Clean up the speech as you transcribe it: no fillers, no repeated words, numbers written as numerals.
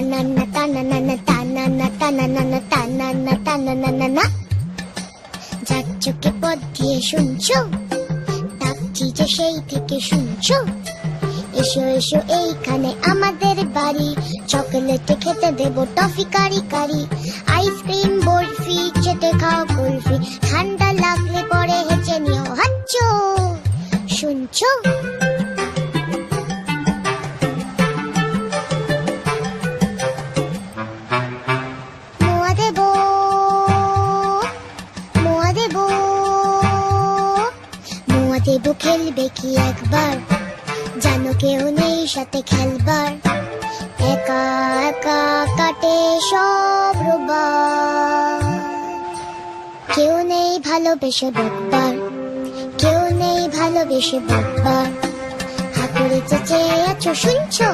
তানান্না তানান্না তানান্না তানান্না তানান্না তানান্না। যার চোখে পথ দিয়ে শুনছো, ডাকছি যে সেই থেকে শুনছো। এসো এসো এইখানে আমাদের বাড়ি, চকলেটে খেতে দেবো টফি কারি কারি। আইসক্রিম বরফি চেটে খাও কুলফি, ঠান্ডা লাগলে পরে হেঁচে নিও হাচ্চো। শুনছো? মোয়া দেবো, মোয়া দেবো, মোয়া দেবো, খেলবে কি একবার? জানো কেউ নেই সাথে খেলবার, একা একা কাটে সব রোববার। কেউ নেই ভালোবেসে বকবার, কেউ নেই ভালোবেসে বকবার। হাতুড়ে চেঁচে আছো শুনছো?